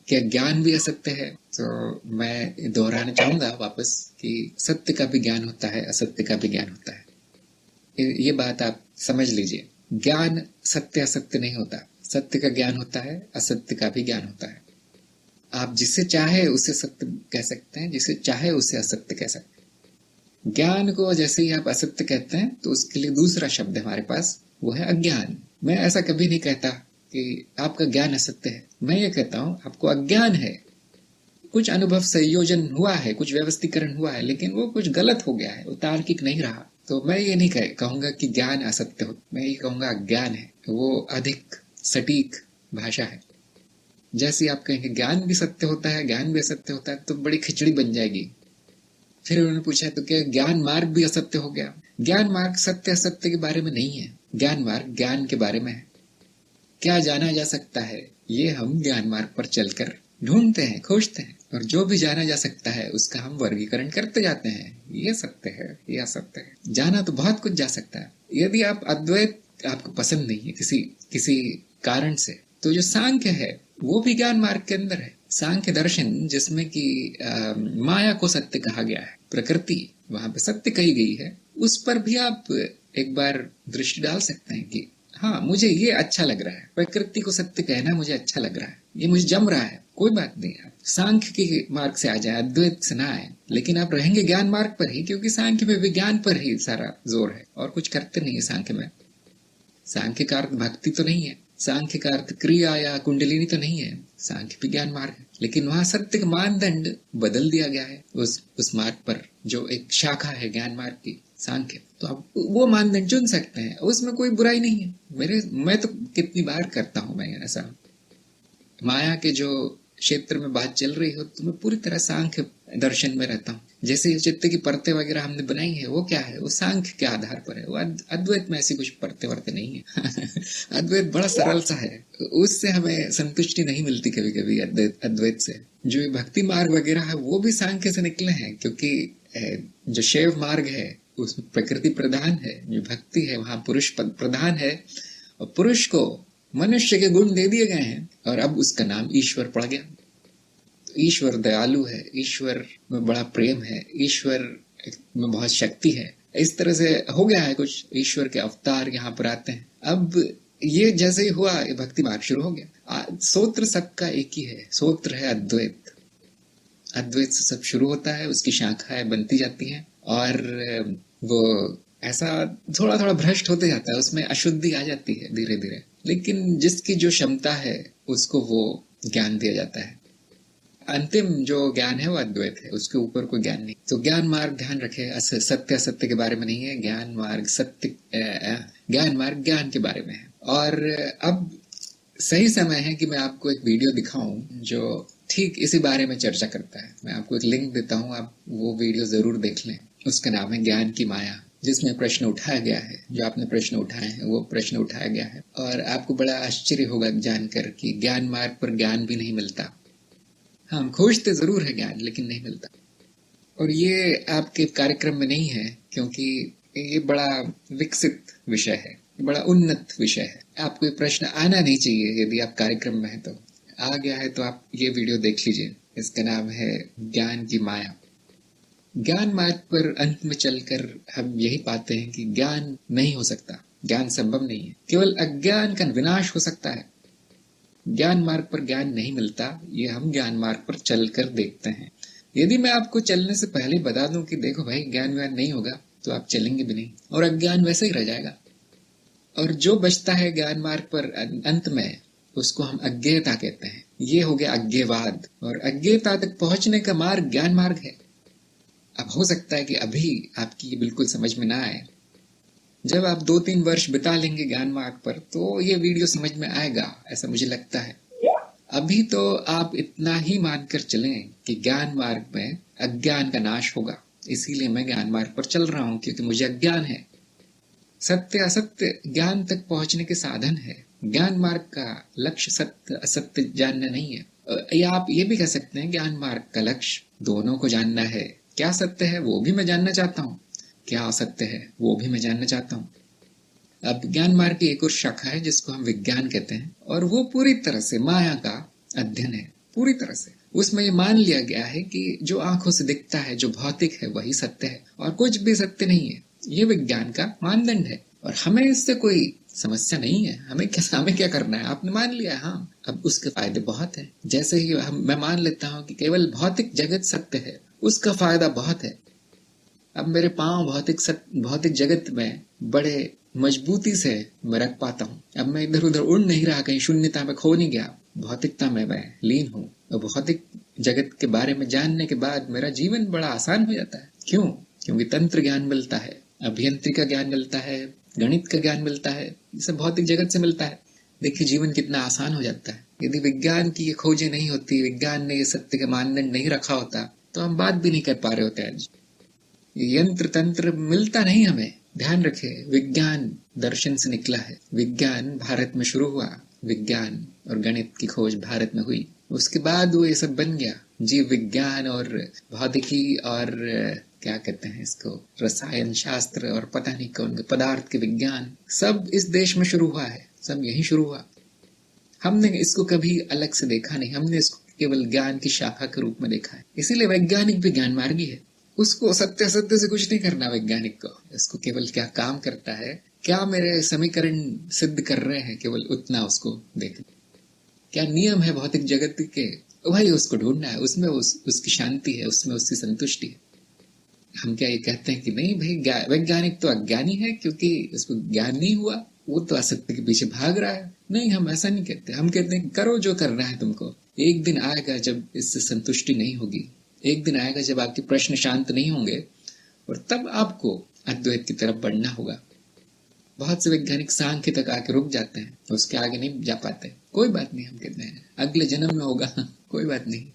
क्या ज्ञान भी असत्य है? तो मैं दोहराना चाहूंगा वापस कि सत्य का भी ज्ञान होता है, असत्य का भी ज्ञान होता है। ये बात आप समझ लीजिए। ज्ञान सत्य असत्य नहीं होता, सत्य का ज्ञान होता है, असत्य का भी ज्ञान होता है। आप जिसे चाहे उसे सत्य कह सकते हैं, जिसे चाहे उसे असत्य कह सकते हैं। ज्ञान को जैसे ही आप असत्य कहते हैं तो उसके लिए दूसरा शब्द है हमारे पास, वो है अज्ञान। मैं ऐसा कभी नहीं कहता कि आपका ज्ञान असत्य है, मैं ये कहता हूं आपको अज्ञान है। कुछ अनुभव संयोजन हुआ है, कुछ व्यवस्थीकरण हुआ है, लेकिन वो कुछ गलत हो गया है, वो तार्किक नहीं रहा। तो मैं ये नहीं कहूंगा कि ज्ञान असत्य हो, मैं ये कहूंगा अज्ञान है। वो अधिक सटीक भाषा है। जैसे आप कहेंगे ज्ञान भी सत्य होता है, ज्ञान भी असत्य होता है, तो बड़ी खिचड़ी बन जाएगी। फिर उन्होंने पूछा तो क्या ज्ञान मार्ग भी असत्य हो गया? ज्ञान मार्ग सत्य असत्य के बारे में नहीं है, ज्ञान मार्ग ज्ञान के बारे में है। क्या जाना जा सकता है ये हम ज्ञान मार्ग पर चलकर ढूंढते हैं, खोजते हैं, और जो भी जाना जा सकता है उसका हम वर्गीकरण करते जाते हैं। ये सत्य है, ये असत्य है। जाना तो बहुत कुछ जा सकता है। यदि आप अद्वैत आपको पसंद नहीं है किसी किसी कारण से, तो जो सांख्य है वो भी ज्ञान मार्ग के अंदर है। सांख्य दर्शन जिसमें कि माया को सत्य कहा गया है, प्रकृति वहां पे सत्य कही गई है, उस पर भी आप एक बार दृष्टि डाल सकते हैं कि हाँ मुझे ये अच्छा लग रहा है, प्रकृति को सत्य कहना मुझे अच्छा लग रहा है, ये मुझे जम रहा है। कोई बात नहीं, आप सांख्य के मार्ग से आ जाए, अद्वैत से ना आए, लेकिन आप रहेंगे ज्ञान मार्ग पर ही, क्योंकि सांख्य में विज्ञान पर ही सारा जोर है और कुछ करते नहीं है सांख्य में। सांख्य का अर्थ भक्ति तो नहीं है, सांख्य का अर्थ क्रिया या कुंडलिनी तो नहीं है, सांख्य भी ज्ञान मार्ग है। लेकिन वहां सत्य का मानदंड बदल दिया गया है उस मार्ग पर, जो एक शाखा है ज्ञान मार्ग की, सांख्य। तो आप वो मानदंड चुन सकते हैं, उसमें कोई बुराई नहीं है। मैं तो कितनी बार करता हूं मैं ऐसा। माया के जो क्षेत्र में बात चल रही हो तो मैं पूरी तरह सांख्य दर्शन में रहता हूँ। जैसे चित्त की परतें वगैरह हमने बनाई है, वो क्या है? वो सांख्य के आधार पर है। वो अद्वैत में ऐसी कुछ परतें वर्ते नहीं है। अद्वैत बड़ा सरल सा है, उससे हमें संतुष्टि नहीं मिलती कभी कभी अद्वैत से। जो ये भक्ति मार्ग वगैरह है वो भी सांख्य से निकले हैं, क्योंकि जो शैव मार्ग है उसमें प्रकृति प्रधान है, जो भक्ति है वहां पुरुष प्रधान है, और पुरुष को मनुष्य के गुण दे दिए गए हैं और अब उसका नाम ईश्वर पड़ गया। तो ईश्वर दयालु है, ईश्वर में बड़ा प्रेम है, ईश्वर में बहुत शक्ति है। इस तरह से हो गया है कुछ, ईश्वर के अवतार यहाँ पर आते हैं। अब ये जैसे ही हुआ, ये भक्ति मार्ग शुरू हो गया। सूत्र सबका एक ही है, सूत्र है अद्वैत। अद्वैत से सब शुरू होता है, उसकी शाखाएं बनती जाती हैं, और वो ऐसा थोड़ा थोड़ा भ्रष्ट होते जाता है, उसमें अशुद्धि आ जाती है धीरे धीरे। लेकिन जिसकी जो क्षमता है उसको वो ज्ञान दिया जाता है। अंतिम जो ज्ञान है वो अद्वैत है, उसके ऊपर कोई ज्ञान नहीं। तो ज्ञान मार्ग ध्यान रखे, सत्य असत्य के बारे में नहीं है, ज्ञान मार्ग सत्य, ज्ञान मार्ग ज्ञान के बारे में है। और अब सही समय है कि मैं आपको एक वीडियो दिखाऊं जो ठीक इसी बारे में चर्चा करता है। मैं आपको एक लिंक देता हूं, आप वो वीडियो जरूर देख लें। उसका नाम है ज्ञान की माया, जिसमें प्रश्न उठाया गया है, जो आपने प्रश्न उठाए हैं वो प्रश्न उठाया गया है। और आपको बड़ा आश्चर्य होगा जानकर कि ज्ञान मार्ग पर ज्ञान भी नहीं मिलता। हम खोजते जरूर है ज्ञान, लेकिन नहीं मिलता। और ये आपके कार्यक्रम में नहीं है, क्योंकि ये बड़ा विकसित विषय है, बड़ा उन्नत विषय है। आपको ये प्रश्न आना नहीं चाहिए यदि आप कार्यक्रम में है। तो आ गया है तो आप ये वीडियो देख लीजिए। इसका नाम है ज्ञान की माया। ज्ञान मार्ग पर अंत में चलकर हम यही पाते हैं कि ज्ञान नहीं हो सकता, ज्ञान संभव नहीं है, केवल अज्ञान का विनाश हो सकता है। ज्ञान मार्ग पर ज्ञान नहीं मिलता, ये हम ज्ञान मार्ग पर चलकर देखते हैं। यदि मैं आपको चलने से पहले बता दूं कि देखो भाई ज्ञान व्यान नहीं होगा, तो आप चलेंगे भी नहीं और अज्ञान वैसे ही रह जाएगा। और जो बचता है ज्ञान मार्ग पर अंत में, उसको हम अज्ञेयता कहते हैं। ये हो गया अज्ञेयवाद, और अज्ञेयता तक पहुंचने का मार्ग ज्ञान मार्ग है। अब हो सकता है कि अभी आपकी ये बिल्कुल समझ में ना आए, जब आप 2-3 वर्ष बिता लेंगे ज्ञान मार्ग पर तो ये वीडियो समझ में आएगा, ऐसा मुझे लगता है। अभी तो आप इतना ही मानकर चलें कि ज्ञान मार्ग में अज्ञान का नाश होगा, इसीलिए मैं ज्ञान मार्ग पर चल रहा हूं, क्योंकि मुझे अज्ञान है। सत्य असत्य ज्ञान तक पहुंचने के साधन है। ज्ञान मार्ग का लक्ष्य सत्य असत्य जानना नहीं है। या आप ये भी कह सकते हैं ज्ञान मार्ग का लक्ष्य दोनों को जानना है। क्या सत्य है वो भी मैं जानना चाहता हूँ, क्या असत्य है वो भी मैं जानना चाहता हूँ। अब ज्ञान मार्ग की एक और शाखा है जिसको हम विज्ञान कहते हैं, और वो पूरी तरह से माया का अध्ययन है। पूरी तरह से। उसमें ये मान लिया गया है कि जो आंखों से दिखता है, जो भौतिक है, वही सत्य है और कुछ भी सत्य नहीं है। ये विज्ञान का मानदंड है और हमें इससे कोई समस्या नहीं है। हमें क्या करना है, आपने मान लिया है। हाँ, अब उसके फायदे बहुत है। जैसे ही मैं मान लेता हूँ कि केवल भौतिक जगत सत्य है, उसका फायदा बहुत है। अब मेरे पांव भौतिक जगत में बड़े मजबूती से मैं रख पाता हूँ। अब मैं इधर उधर उड़ नहीं रहा, कहीं शून्यता में खो नहीं गया, भौतिकता में मैं लीन हूँ। और भौतिक जगत के बारे में जानने के बाद मेरा जीवन बड़ा आसान हो जाता है। क्यों? क्योंकि तंत्र ज्ञान मिलता है, अभियंत्रिकी का ज्ञान मिलता है, गणित का ज्ञान मिलता है, ये सब भौतिक जगत से मिलता है। देखिए जीवन कितना आसान हो जाता है। यदि विज्ञान की ये खोजें नहीं होती, विज्ञान ने ये सत्य के मानदंड नहीं रखा होता, तो हम बात भी नहीं कर पा रहे होते आज। यंत्र तंत्र मिलता नहीं हमें। ध्यान रखे, विज्ञान दर्शन से निकला है। विज्ञान भारत में शुरू हुआ, विज्ञान और गणित की खोज भारत में हुई, उसके बाद वो ये सब बन गया। जीव विज्ञान और भौतिकी और क्या कहते हैं इसको, रसायन शास्त्र और पता नहीं कौन पदार्थ के विज्ञान, सब इस देश में शुरू हुआ है, सब यहीं शुरू हुआ। हमने इसको कभी अलग से देखा नहीं, हमने इसको केवल ज्ञान की शाखा के रूप में देखा है। इसीलिए वैज्ञानिक भी ज्ञान मार्गी है। उसको सत्य से कुछ नहीं करना वैज्ञानिक को। इसको केवल क्या काम करता है, क्या मेरे समीकरण सिद्ध कर रहे हैं, केवल उतना उसको देखना। क्या नियम है भौतिक जगत के, वही उसको ढूंढना है। उसमें उसकी शांति है, उसमें उसकी संतुष्टि है। हम क्या ये कहते हैं कि नहीं भाई वैज्ञानिक तो अज्ञानी है क्योंकि उसको ज्ञान नहीं हुआ, वो तो असत्य के पीछे भाग रहा है? नहीं, हम ऐसा नहीं कहते। हम कहते हैं करो जो करना है तुमको। एक दिन आएगा जब इससे संतुष्टि नहीं होगी, एक दिन आएगा जब आपके प्रश्न शांत नहीं होंगे और तब आपको अद्वैत की तरफ बढ़ना होगा। बहुत से वैज्ञानिक सांख्य तक आके रुक जाते हैं, उसके आगे नहीं जा पाते। कोई बात नहीं, हम कहते हैं अगले जन्म में होगा, कोई बात नहीं।